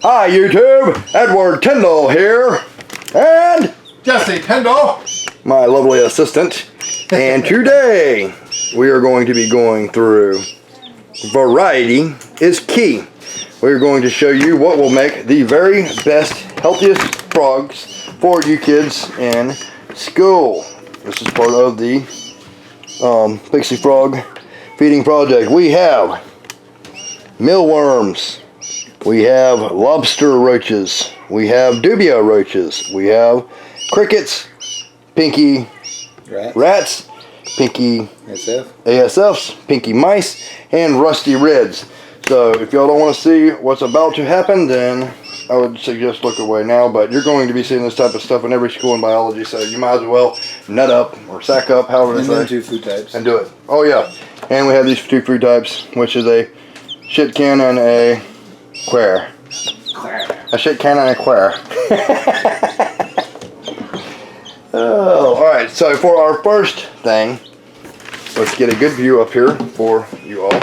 Hi YouTube, Edward Tyndall here, and Jesse Tyndall, my lovely assistant. And today we are going to be going through variety is key. We're going to show you what will make the very best, healthiest frogs for you kids in school. This is part of the Pixie Frog feeding project. We have mealworms. We have lobster roaches. We have dubia roaches. We have crickets, pinky rats, pinky ASFs, pinky mice, and rusty reds. So if y'all don't want to see what's about to happen, then I would suggest look away now. But you're going to be seeing this type of stuff in every school in biology, so you might as well nut up or sack up, however they say. And 2 food types. And do it. Oh yeah. And we have these 2 food types, which is a shit can and a quare. A shit can and a quare. Oh, alright, so for our first thing, let's get a good view up here for you all.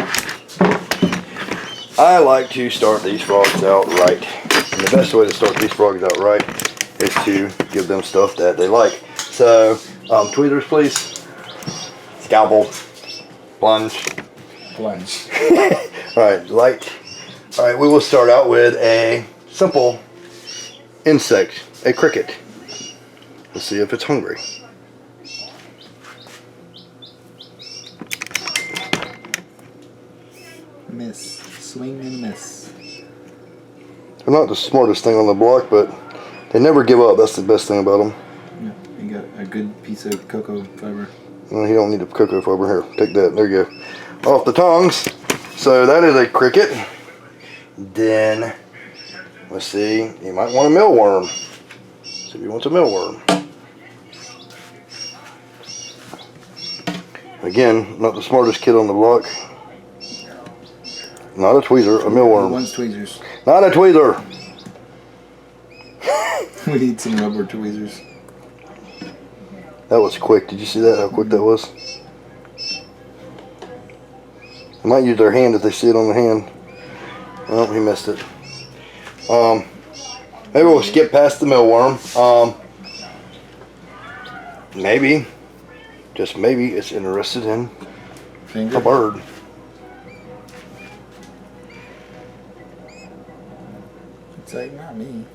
I like to start these frogs out right. And the best way to start these frogs out right is to give them stuff that they like. So, tweezers please. Scalpel. Plunge. Alright, light. Alright, we will start out with a simple insect, a cricket. Let's see if it's hungry. Miss. Swing and miss. They're not the smartest thing on the block, but they never give up. That's the best thing about them. Yeah, you got a good piece of cocoa fiber. Well, you don't need a cocoa fiber. Here, take that. There you go. Off the tongs. So that is a cricket. Then, let's see. You might want a mealworm. See if he wants a mealworm. Again, not the smartest kid on the block. Not a tweezer, a mealworm. One's tweezers. Not a tweezer. We need some rubber tweezers. That was quick. Did you see that? How quick that was? They might use their hand if they see it on the hand. Oh, he missed it. Maybe we'll skip past the mealworm. Maybe, just maybe, it's interested in Finger. a bird. It's like, not me.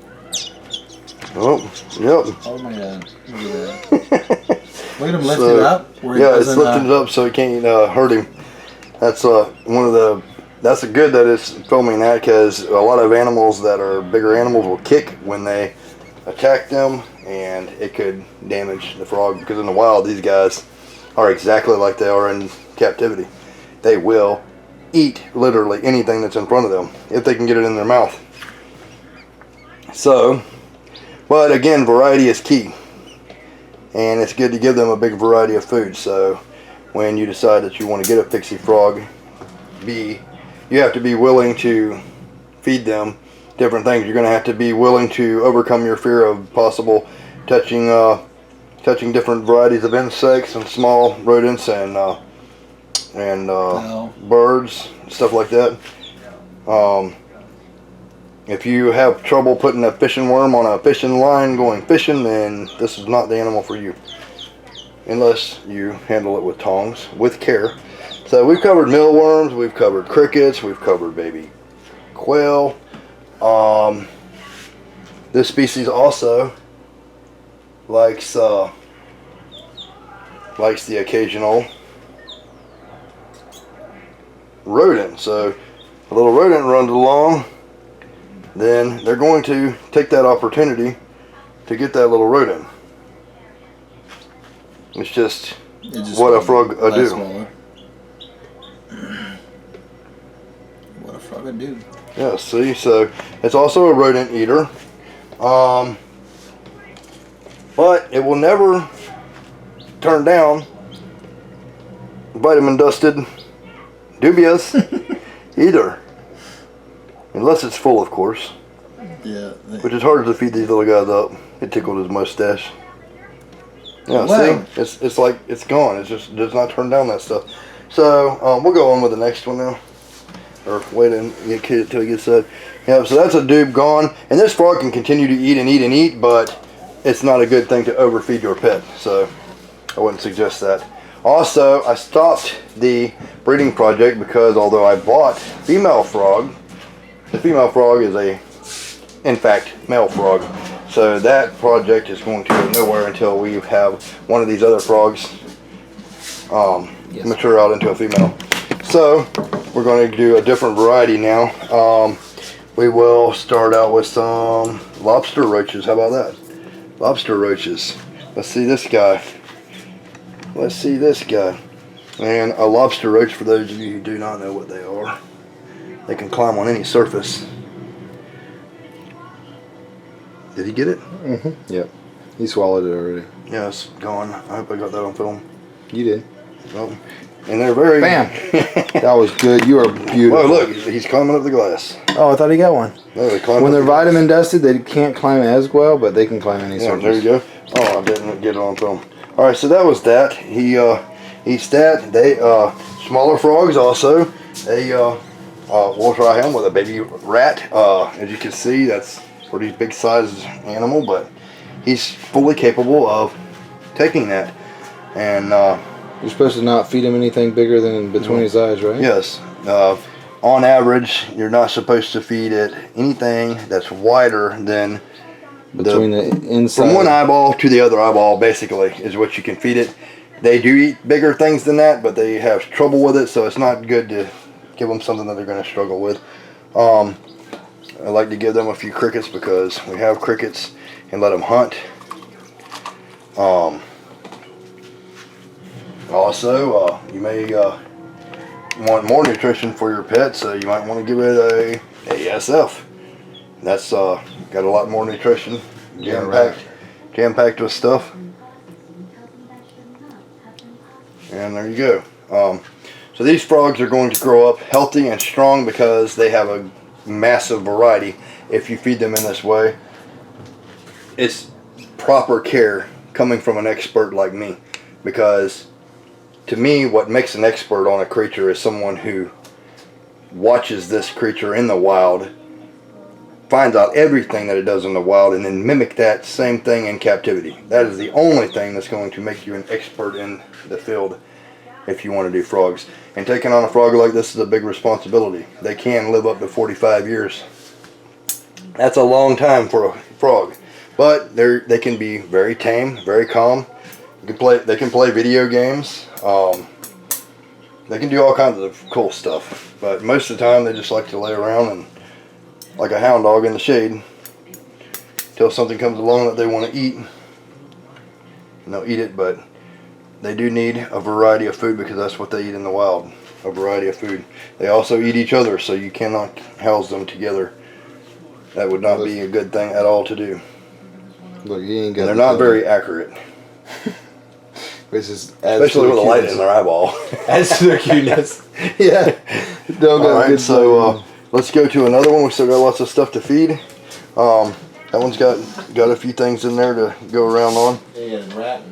Oh, yep. Oh my god. Look at that. Look at him lift it up. Where Yeah, it's lifting it up so it can't hurt him. That's one of the. That's good that it's filming that, because a lot of animals that are bigger animals will kick when they attack them, and it could damage the frog, because in the wild these guys are exactly like they are in captivity. They will eat literally anything that's in front of them if they can get it in their mouth. So, but again, variety is key, and it's good to give them a big variety of food. So when you decide that you want to get a pixie frog, you have to be willing to feed them different things. You're going to have to be willing to overcome your fear of possible touching different varieties of insects and small rodents and birds, stuff like that. If you have trouble putting a fishing worm on a fishing line going fishing, then this is not the animal for you, unless you handle it with tongs with care. So we've covered mealworms, we've covered crickets, we've covered baby quail. This species also likes the occasional rodent. So a little rodent runs along, then they're going to take that opportunity to get that little rodent. It's just what a frog do. What a frog do. Yeah, see, so it's also a rodent eater. But it will never turn down vitamin dusted dubious either. Unless it's full, of course. Yeah. Which is harder to feed these little guys up. It tickled his mustache. Yeah, wow. See? It's like it's gone. It just does not turn down that stuff. So we'll go on with the next one now. Or wait and get kid till he gets that. Yeah, so that's a doob gone. And this frog can continue to eat and eat and eat, but it's not a good thing to overfeed your pet. So I wouldn't suggest that. Also, I stopped the breeding project because although I bought female frog, the female frog is in fact, male frog. So that project is going to go nowhere until we have one of these other frogs mature out into a female. So we're going to do a different variety now. We will start out with some lobster roaches. How about that? Lobster roaches. Let's see this guy. Let's see this guy. And a lobster roach, for those of you who do not know what they are, they can climb on any surface. Did he get it? Mm-hmm. Yep. He swallowed it already. Yeah, it's gone. I hope I got that on film. You did. Oh. And they're very... Bam! That was good. You are beautiful. Oh, look. He's climbing up the glass. Oh, I thought he got one. No, they climb when up they're the glass. vitamin dusted, they can't climb as well, but they can climb any surface. There you go. Oh, I didn't get it on film. All right, so that was that. He eats that. They smaller frogs also. They we'll try him with a baby rat. As you can see, that's a pretty big sized animal, but he's fully capable of taking that. And you're supposed to not feed him anything bigger than between his eyes, right? Yes. On average, you're not supposed to feed it anything that's wider than between the inside. From one eyeball to the other eyeball, basically, is what you can feed it. They do eat bigger things than that, but they have trouble with it, so it's not good to give them something that they're going to struggle with. I like to give them a few crickets because we have crickets and let them hunt. Also, you may want more nutrition for your pet, so you might want to give it a ASF. That's got a lot more nutrition, jam-packed with stuff. And there you go. So these frogs are going to grow up healthy and strong because they have a massive variety. If you feed them in this way, it's proper care coming from an expert like me, because to me, what makes an expert on a creature is someone who watches this creature in the wild, finds out everything that it does in the wild, and then mimic that same thing in captivity. That is the only thing that's going to make you an expert in the field if you want to do frogs. And taking on a frog like this is a big responsibility. They can live up to 45 years. That's a long time for a frog. But they can be very tame, very calm. They can play video games. They can do all kinds of cool stuff. But most of the time they just like to lay around and like a hound dog in the shade until something comes along that they want to eat. And they'll eat it, but they do need a variety of food because that's what they eat in the wild. A variety of food. They also eat each other, so you cannot house them together. That would not be a good thing at all to do. Look, he ain't got. And they're not very accurate. Especially with a light in their eyeball. Adds to their cuteness. Yeah. Alright, so let's go to another one. We still got lots of stuff to feed. That one's got a few things in there to go around on. Yeah, rat.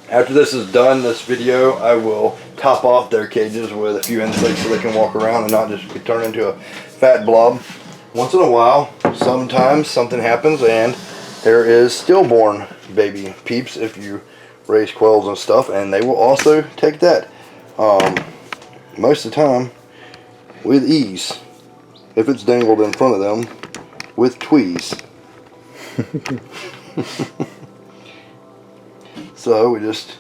After this is done, this video, I will top off their cages with a few insects so they can walk around and not just turn into a fat blob. Once in a while, sometimes something happens and there is stillborn baby peeps if you raise quails and stuff, and they will also take that. Most of the time, with ease, if it's dangled in front of them with tweeze. So we just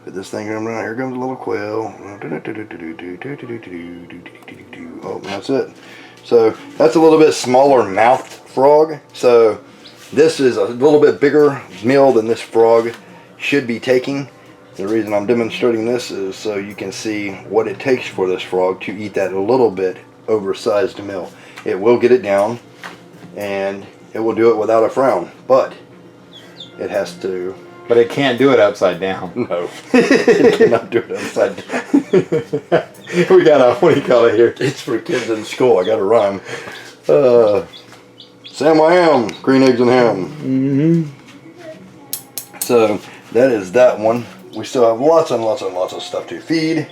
put this thing around. Here comes a little quail. Oh, that's it. So that's a little bit smaller mouth frog. So this is a little bit bigger meal than this frog should be taking. The reason I'm demonstrating this is so you can see what it takes for this frog to eat that a little bit oversized meal. It will get it down and it will do it without a frown, but it has to. But it can't do it upside down. No, it cannot do it upside down. We got a, what do you call it here? It's for kids in school. I got to rhyme. Sam I am, green eggs and ham. Mm-hmm. So that is that one. We still have lots and lots and lots of stuff to feed.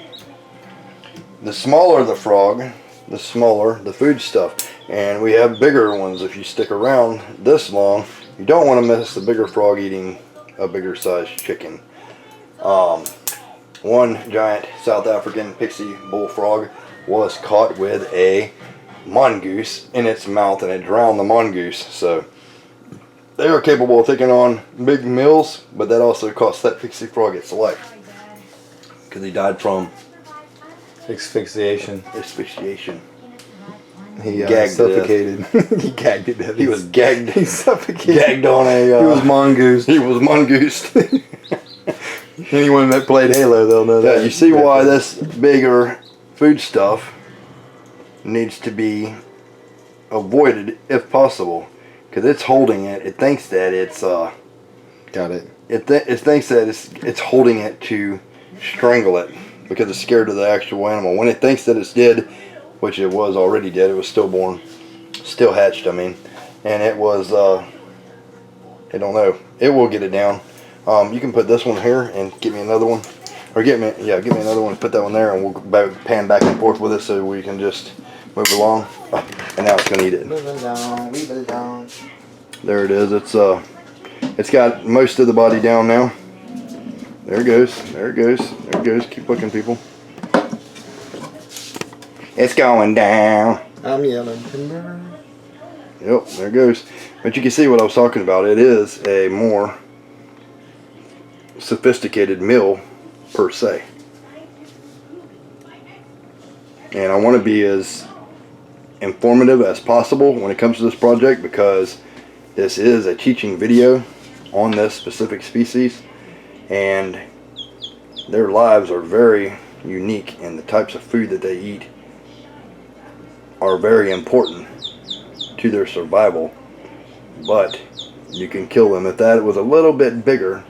The smaller the frog, the smaller the food stuff. And we have bigger ones. If you stick around this long, you don't want to miss the bigger frog eating a bigger sized chicken. One giant South African pixie bullfrog was caught with a mongoose in its mouth, and it drowned the mongoose. So they are capable of taking on big meals, but that also cost that pixie frog its life because he died from asphyxiation. He gagged suffocated. He gagged to death. He was gagged. He suffocated. Gagged on a. He was mongoosed. He was mongoosed. Anyone that played Halo, they'll know that. Yeah, you see why this bigger food stuff needs to be avoided if possible, because it's holding it. It thinks that it's got it. It thinks that it's holding it to strangle it because it's scared of the actual animal. When it thinks that it's dead, which it was already dead, it was stillborn, still hatched. I mean, and it was. I don't know. It will get it down. You can put this one here and get me another one, or get me another one. Put that one there, and we'll pan back and forth with it so we can just move along. And now it's gonna eat it. Move along, leave it alone. There it is. It's got most of the body down now. There it goes. There it goes. There it goes. Keep looking, people. It's going down. I'm yelling timber. Yep, there it goes. But you can see what I was talking about. It is a more sophisticated meal per se. And I want to be as informative as possible when it comes to this project, because this is a teaching video on this specific species, and their lives are very unique, and the types of food that they eat are very important to their survival. But you can kill them. If that was a little bit bigger,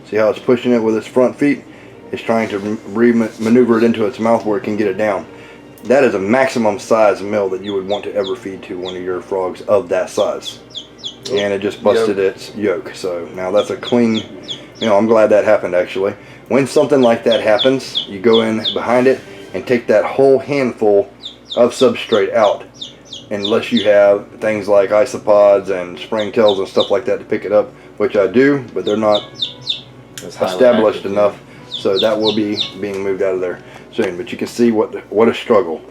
see how it's pushing it with its front feet? It's trying to maneuver it into its mouth where it can get it down. That is a maximum size meal that you would want to ever feed to one of your frogs of that size. And it just busted its yolk. So now that's a clean, I'm glad that happened actually. When something like that happens, you go in behind it and take that whole handful of substrate out. Unless you have things like isopods and springtails and stuff like that to pick it up, which I do, but they're not established enough, so that will be being moved out of there soon. But you can see what a struggle.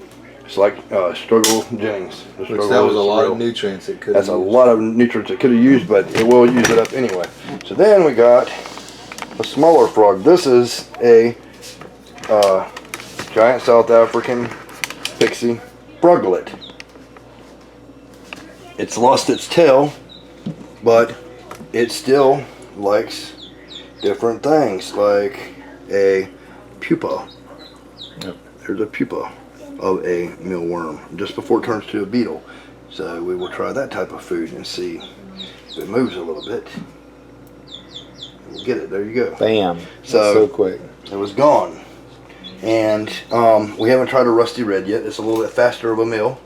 It's like struggle Jennings. Which that was a lot of nutrients it could have used. That's a lot of nutrients it could have used, but it will use it up anyway. So then we got a smaller frog. This is a giant South African pixie froglet. It's lost its tail, but it still likes different things, like a pupa. Yep. There's a pupa of a mealworm just before it turns to a beetle. So we will try that type of food and see if it moves a little bit. We'll get it. There you go. Bam. So quick. It was gone. And we haven't tried a rusty red yet. It's a little bit faster of a meal,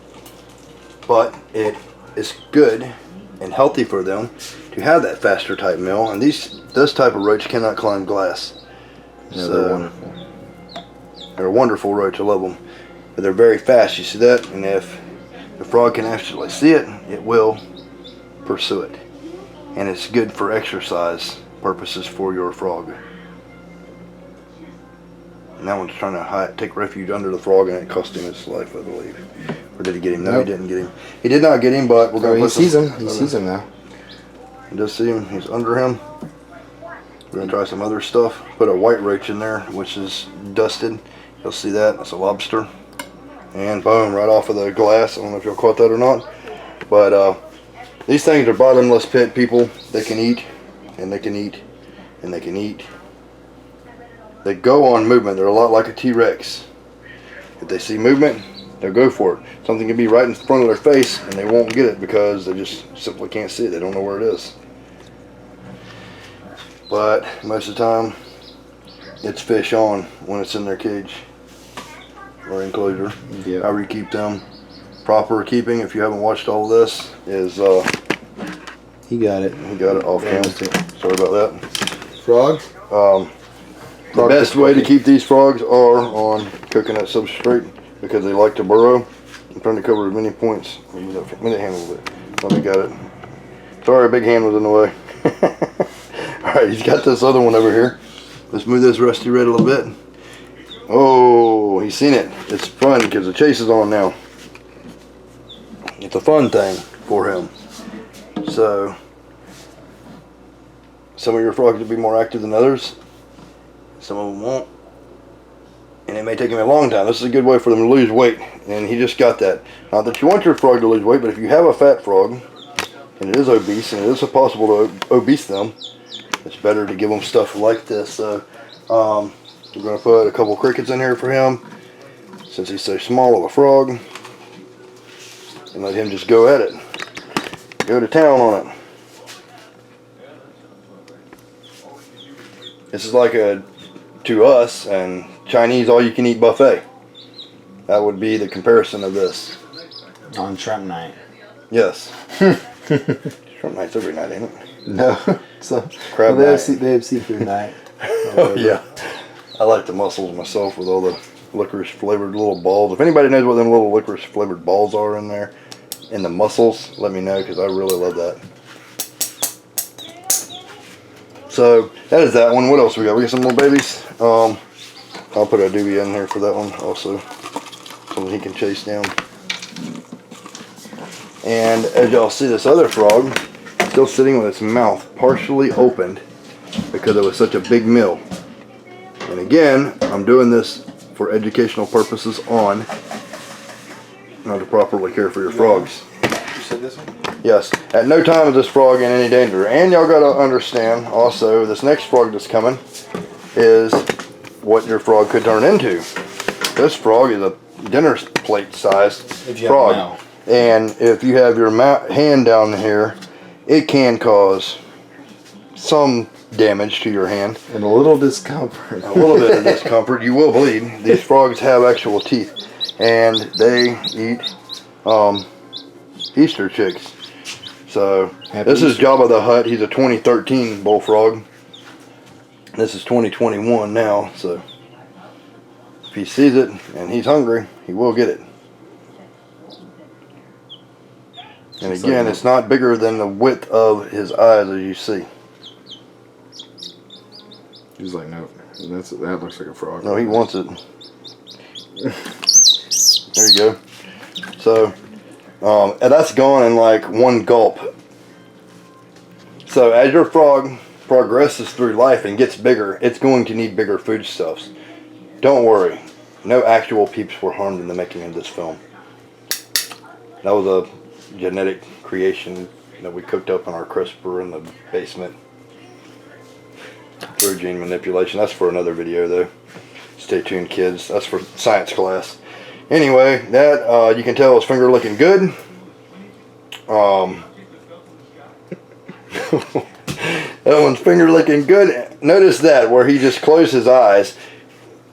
but it is good and healthy for them to have that faster type meal. And this type of roach cannot climb glass. Yeah, so they're wonderful. They're a wonderful roach. I love them, but they're very fast. You see that? And if the frog can actually see it, it will pursue it. And it's good for exercise purposes for your frog. And that one's trying to take refuge under the frog, and it cost him his life, I believe. Or did he get him? No, He didn't get him. He did not get him, but we're going to put He sees him now. He does see him. He's under him. We're going to try some other stuff. Put a white roach in there, which is dusted. You'll see that. That's a lobster. And boom, right off of the glass. I don't know if y'all caught that or not. But these things are bottomless pit, people. They can eat, and they can eat, and they can eat. They go on movement. They're a lot like a T-Rex. If they see movement, they'll go for it. Something can be right in front of their face, and they won't get it because they just simply can't see it. They don't know where it is. But most of the time, it's fish on when it's in their cage or enclosure. Yep. However you keep them. Proper keeping, if you haven't watched all of this, is he got it. He got it off camera. Sorry about that. Frog? The best way to keep these frogs are on coconut substrate, because they like to burrow I'm trying to cover as many points. Move that hand a little bit. Oh, we got it. Sorry, big hand was in the way. Alright, he's got this other one over here. Let's move this Rusty Red a little bit. Oh, he's seen it. It's fun because the chase is on now. It's a fun thing for him. So, some of your frogs will be more active than others. Some of them won't. And it may take him a long time. This is a good way for them to lose weight. And he just got that. Not that you want your frog to lose weight, but if you have a fat frog, and it is obese, and it is possible to obese them, it's better to give them stuff like this. So, we're going to put a couple crickets in here for him, since he's so small of a frog. And let him just go at it. Go to town on it. This is like a, to us, and Chinese all-you-can-eat buffet. That would be the comparison of this. On shrimp night. Yes. Shrimp night's every night, ain't it? No. So Crab they night. have seafood night. Oh, yeah. I like the mussels myself with all the licorice flavored little balls. If anybody knows what them little licorice flavored balls are in there, in the mussels, let me know, because I really love that. So that is that one. What else we got? We got some more babies. I'll put a dubia in here for that one also, so that he can chase down. And as y'all see, this other frog still sitting with its mouth partially opened because it was such a big meal. And again, I'm doing this for educational purposes on how to properly care for your frogs. You said this one? Yes. At no time is this frog in any danger. And y'all gotta understand also, this next frog that's coming is what your frog could turn into. This frog is a dinner plate sized frog. And if you have your hand down here, it can cause some damage to your hand. And a little discomfort. A little bit of discomfort. You will bleed. These frogs have actual teeth. And they eat Easter chicks. So, this is Jabba the Hutt. He's a 2013 bullfrog. This is 2021 now, so if he sees it and he's hungry, he will get it. And again, it's not bigger than the width of his eyes, as you see. He's like, no, that looks like a frog. No, he wants it. There you go. So, and that's gone in like one gulp. So as your frog progresses through life and gets bigger, it's going to need bigger foodstuffs. Don't worry. No actual peeps were harmed in the making of this film. That was a genetic creation that we cooked up in our CRISPR in the basement through gene manipulation. That's for another video though. Stay tuned, kids. That's for science class. Anyway, that you can tell his finger looking good. That one's finger looking good. Notice that where he just closed his eyes.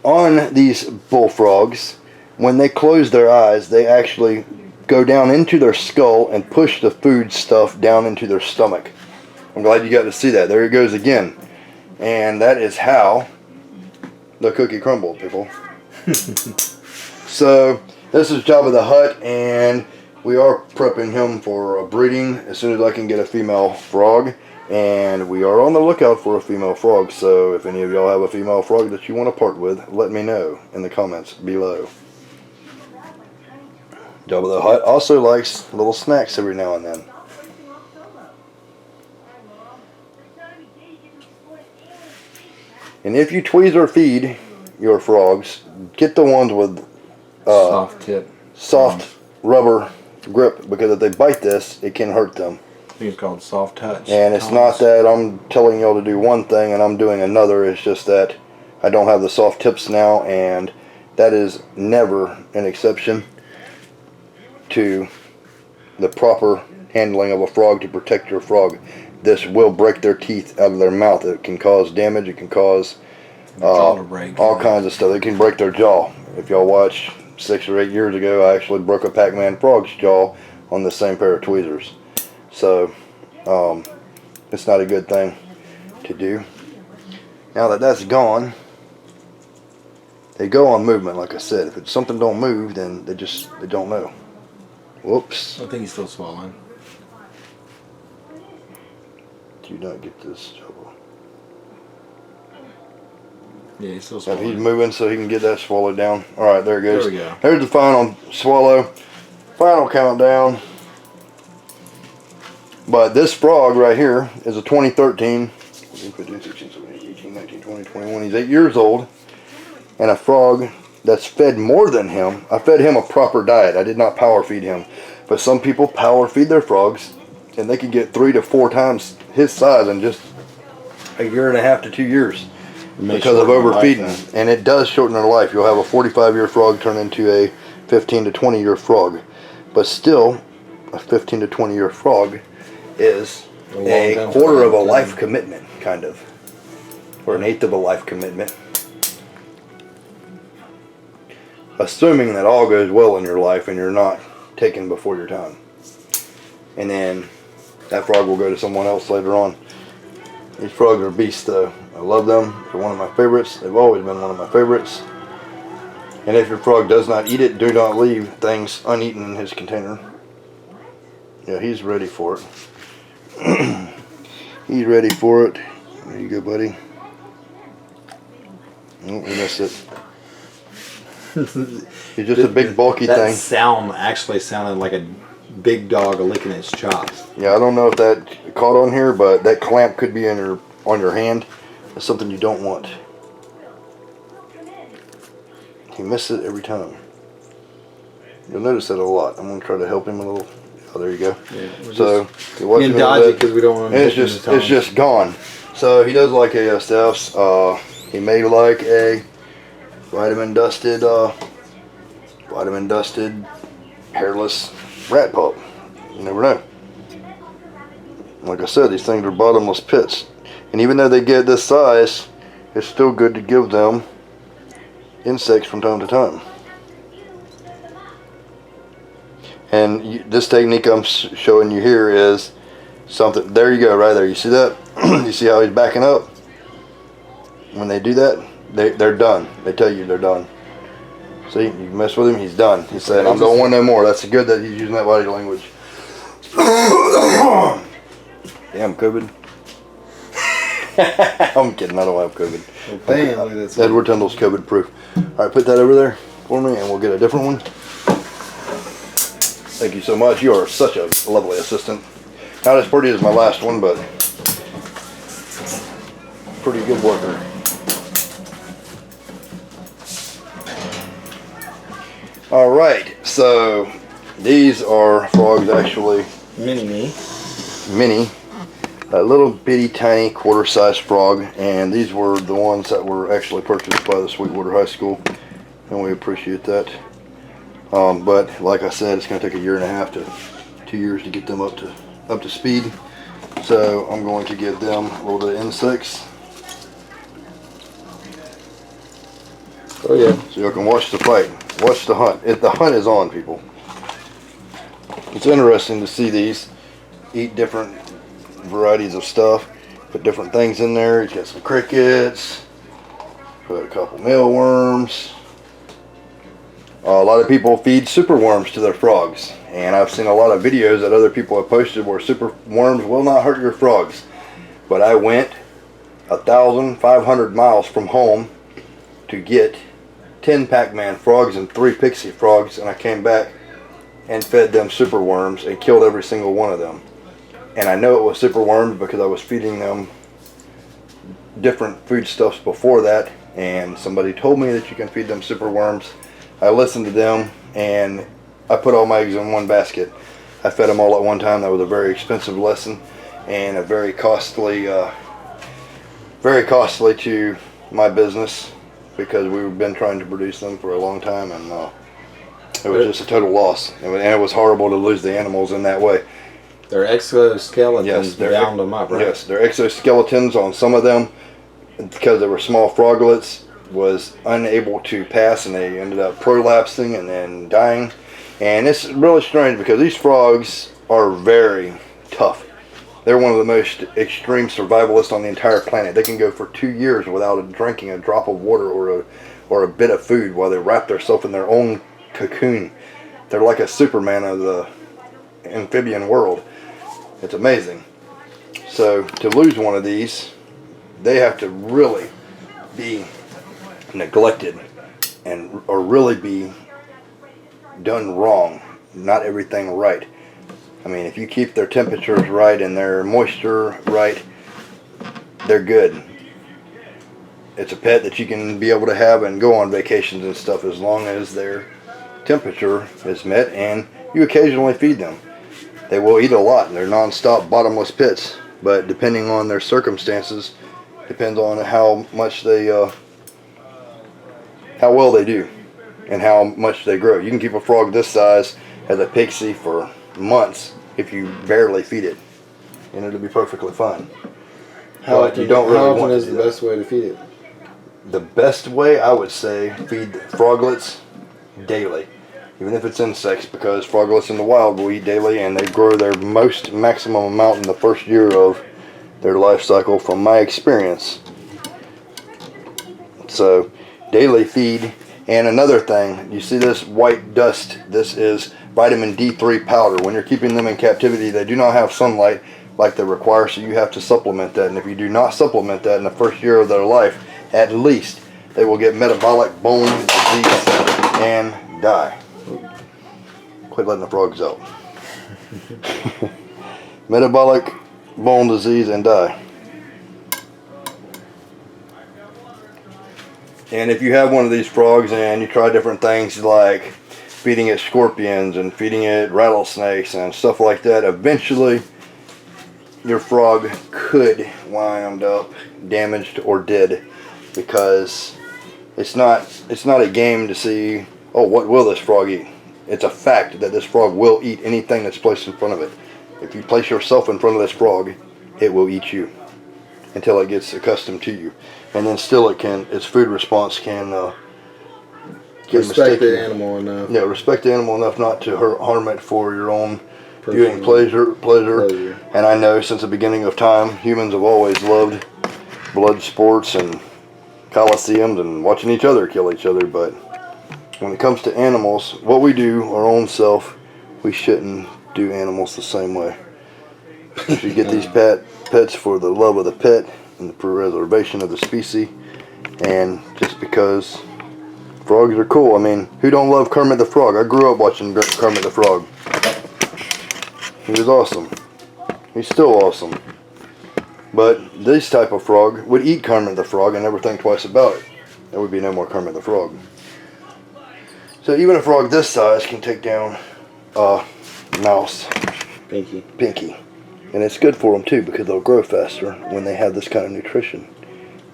On these bullfrogs, when they close their eyes, they actually go down into their skull and push the food stuff down into their stomach. I'm glad you got to see that. There it goes again. And that is how the cookie crumbled, people. So, this is Jabba the Hutt, and we are prepping him for a breeding as soon as I can get a female frog. And we are on the lookout for a female frog, so if any of y'all have a female frog that you want to part with, let me know in the comments below. Jabba the Hutt also likes little snacks every now and then. And if you tweezer feed your frogs, get the ones with soft tip. Soft rubber grip, because if they bite this, it can hurt them. I think it's called soft touch. And it's not that I'm telling y'all to do one thing and I'm doing another. It's just that I don't have the soft tips now, and that is never an exception to the proper handling of a frog to protect your frog. This will break their teeth out of their mouth. It can cause damage. It can cause all kinds of stuff. It can break their jaw. If y'all watch 6 or 8 years ago, I actually broke a Pac-Man frog's jaw on the same pair of tweezers. So, it's not a good thing to do. Now that that's gone, they go on movement, like I said. If it's something don't move, then they don't know. Whoops. I think he's still swallowing. Do not get this Jabba. Yeah, he's still If swallowing. he's moving so he can get that swallowed down. Alright, there it goes. There we go. There's the final swallow. Final countdown. But this frog right here is a 2013. 15, 16, 17, 18, 19, 20, 21. He's 8 years old. And a frog that's fed more than him. I fed him a proper diet. I did not power feed him. But some people power feed their frogs. And they can get 3 to 4 times his size in just a year and a half to 2 years. Because of overfeeding. And it does shorten their life. You'll have a 45-year frog turn into a 15 to 20-year frog. But still, a 15 to 20-year frog is a quarter of a life commitment, kind of. Or an eighth of a life commitment. Assuming that all goes well in your life and you're not taken before your time. And then that frog will go to someone else later on. These frogs are beasts though. I love them. They're one of my favorites. They've always been one of my favorites. And if your frog does not eat it, do not leave things uneaten in his container. Yeah, he's ready for it. He's ready for it. There you go, buddy. Oh, we missed it. He's just a big bulky that thing. That sound actually sounded like a big dog licking its chops. Yeah, I don't know if that caught on here, but that clamp could be on your hand. That's something you don't want. He misses it every time. You'll notice that a lot. I'm going to try to help him a little. Oh, there you go. Yeah, so being dodgy because we don't want to. It's just gone. So he does like ASFs. He may like a vitamin dusted hairless rat pup. You never know. Like I said, these things are bottomless pits. And even though they get this size, it's still good to give them insects from time to time. And this technique I'm showing you here is something. There you go, right there. You see that? You see how he's backing up? When they do that, they're done. They tell you they're done. See, you mess with him, he's done. He's saying, I don't want no more. That's good that he's using that body language. Damn, COVID. I'm kidding, I don't have COVID. Bam, look at that. Edward Tyndall's COVID proof. Alright, put that over there for me and we'll get a different one. Thank you so much. You are such a lovely assistant. Not as pretty as my last one, but pretty good worker. Alright, so these are frogs actually. Mini. A little bitty tiny quarter-sized frog, and these were the ones that were actually purchased by the Sweetwater High School, and we appreciate that. But like I said, it's going to take a year and a half to 2 years to get them up to speed. So I'm going to give them a little bit of insects. Oh yeah. So you can watch the fight. Watch the hunt. The hunt is on, people. It's interesting to see these eat different varieties of stuff. Put different things in there. He's got some crickets. Put a couple mealworms. A lot of people feed super worms to their frogs. And I've seen a lot of videos that other people have posted where super worms will not hurt your frogs. But I went 1,500 miles from home to get 10 Pac-Man frogs and 3 Pixie frogs, and I came back and fed them super worms and killed every single one of them. And I know it was super worms because I was feeding them different foodstuffs before that, and somebody told me that you can feed them super worms. I listened to them and I put all my eggs in one basket. I fed them all at one time. That was a very expensive lesson and a very costly to my business, because we've been trying to produce them for a long time, and it was just a total loss. And it was horrible to lose the animals in that way. Their exoskeletons Yes, bound them up, right? Yes, their exoskeletons on some of them, because they were small froglets, was unable to pass, and they ended up prolapsing and then dying. And it's really strange because these frogs are very tough. They're one of the most extreme survivalists on the entire planet. They can go for 2 years without drinking a drop of water or a bit of food while they wrap themselves in their own cocoon. They're like a Superman of the amphibian world. It's amazing. So to lose one of these, they have to really be neglected or really be done wrong. Not everything right. I mean, if you keep their temperatures right and their moisture right, they're good. It's a pet that you can be able to have and go on vacations and stuff as long as their temperature is met and you occasionally feed them. They will eat a lot. They're non-stop bottomless pits, but depending on their circumstances, depends on how much they, how well they do and how much they grow. You can keep a frog this size as a pixie for months if you barely feed it, and it'll be perfectly fine. How But you don't really often want is to the do that. best way to feed it? The best way, I would say, feed froglets daily, even if it's insects, because froglets in the wild will eat daily, and they grow their maximum amount in the first year of their life cycle, from my experience. So, daily feed. And another thing, you see this white dust? This is vitamin D3 powder. When you're keeping them in captivity, they do not have sunlight like they require, so you have to supplement that. And if you do not supplement that in the first year of their life, at least they will get metabolic bone disease and die. Quit letting the frogs out. Metabolic bone disease and die. And if you have one of these frogs and you try different things like feeding it scorpions and feeding it rattlesnakes and stuff like that, eventually your frog could wind up damaged or dead, because it's not a game to see, oh, what will this frog eat? It's a fact that this frog will eat anything that's placed in front of it. If you place yourself in front of this frog, it will eat you until it gets accustomed to you. And then still its food response can get Respect mistaken. the animal enough. Yeah, respect the animal enough not to harm it for your own Personal viewing pleasure. And I know since the beginning of time, humans have always loved blood sports and coliseums and watching each other kill each other. But when it comes to animals, what we do, our own self, we shouldn't do animals the same way. If you get these pets for the love of the pet and the preservation of the species, and just because frogs are cool. I mean, who don't love Kermit the Frog? I grew up watching Kermit the Frog. He was awesome. He's still awesome. But this type of frog would eat Kermit the Frog and never think twice about it. There would be no more Kermit the Frog. So even a frog this size can take down a mouse. Pinky. And it's good for them too, because they'll grow faster when they have this kind of nutrition.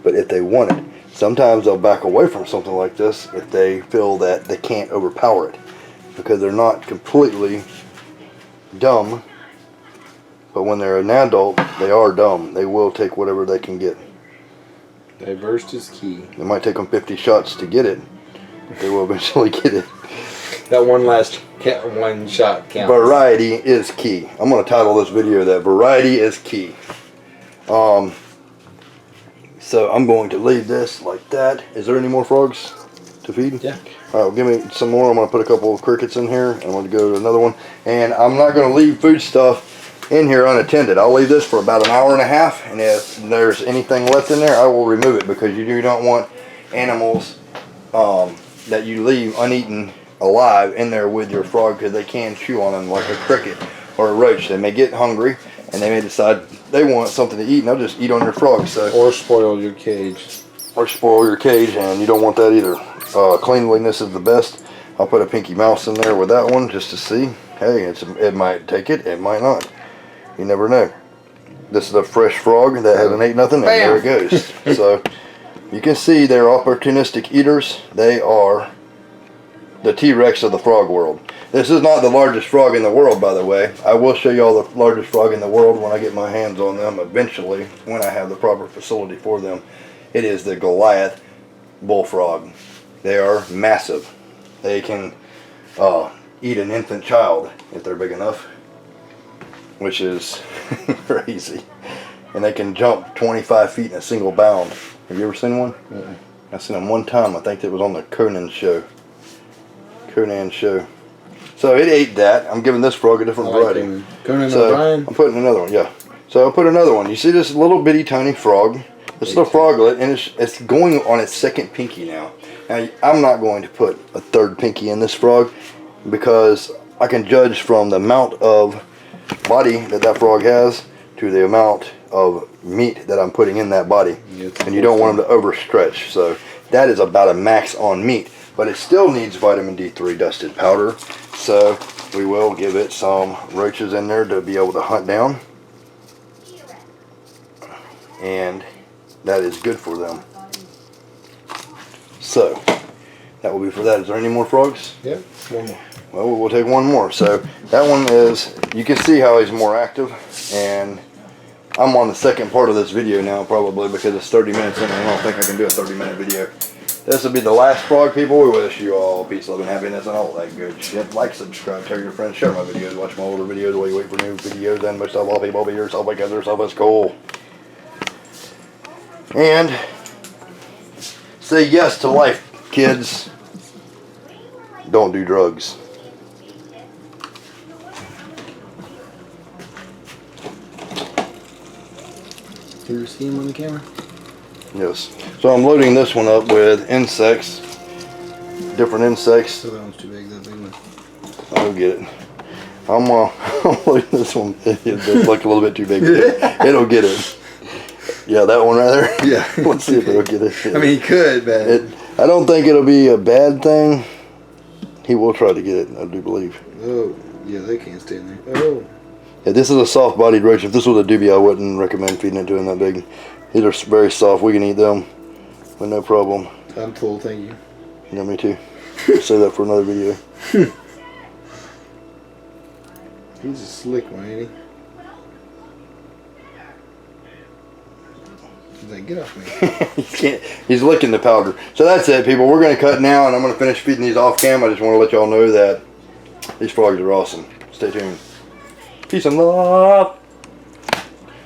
But if they want it, sometimes they'll back away from something like this if they feel that they can't overpower it, because they're not completely dumb. But when they're an adult, they are dumb. They will take whatever they can get. Diverse is key. It might take them 50 shots to get it, but they will eventually get it. That one shot counts. Variety is key. I'm going to title this video that variety is key. So I'm going to leave this like that. Is there any more frogs to feed? Yeah. All right, well, give me some more. I'm going to put a couple of crickets in here. I'm going to go to another one. And I'm not going to leave food stuff in here unattended. I'll leave this for about an hour and a half. And if there's anything left in there, I will remove it, because you do not want animals that you leave uneaten alive in there with your frog, because they can chew on them like a cricket or a roach. They may get hungry and they may decide they want something to eat, and they'll just eat on your frog. So, or spoil your cage. Or spoil your cage, and you don't want that either. Cleanliness is the best. I'll put a pinky mouse in there with that one just to see. Hey, it might take it, it might not. You never know. This is a fresh frog that hasn't ate nothing, and there it goes. So you can see they're opportunistic eaters. They are the T-Rex of the frog world. This is not the largest frog in the world, by the way. I will show you all the largest frog in the world when I get my hands on them eventually, when I have the proper facility for them. It is the Goliath bullfrog. They are massive. They can eat an infant child if they're big enough, which is crazy. And they can jump 25 feet in a single bound. Have you ever seen one? Mm-mm. I seen them one time. I think it was on the Conan show. So it ate that. I'm giving this frog a different variety. Conan So O'Brien. I'm putting another one, yeah. So I'll put another one. You see this little bitty tiny frog? This little froglet, and it's going on its second pinky now. Now, I'm not going to put a third pinky in this frog because I can judge from the amount of body that frog has to the amount of meat that I'm putting in that body. And you don't want them to overstretch. So that is about a max on meat. But it still needs vitamin D3 dusted powder. So we will give it some roaches in there to be able to hunt down. And that is good for them. So that will be for that. Is there any more frogs? Yeah, one more. Well, we'll take one more. So that one is, you can see how he's more active, and I'm on the second part of this video now probably because it's 30 minutes in and I don't think I can do a 30-minute video. This will be the last frog, people. We wish you all peace, love, and happiness and all that good shit. Like, subscribe, tell your friends, share my videos, watch my older videos while you wait for new videos, and most of all, people, be yourself because yourself is cool. And say yes to life, kids. Don't do drugs. Can you see him on the camera? Yes. So I'm loading this one up with insects. Different insects. So that one's too big, that big one. I'll get it. I'm loading this one. It does look a little bit too big. It'll get it. Yeah, that one right there? Yeah. Let's see if it'll get it. I mean, he could, but... I don't think it'll be a bad thing. He will try to get it, I do believe. Oh, yeah, they can't stand there. Oh. Yeah, this is a soft-bodied roach. If this was a dubia, I wouldn't recommend feeding it to him that big. These are very soft. We can eat them with no problem. I'm full, thank you. Yeah, me too. Save that for another video. He's a slick one, ain't he? He's like, get off me. He's licking the powder. So that's it, people. We're going to cut now, and I'm going to finish feeding these off cam. I just want to let y'all know that these frogs are awesome. Stay tuned. Peace and love.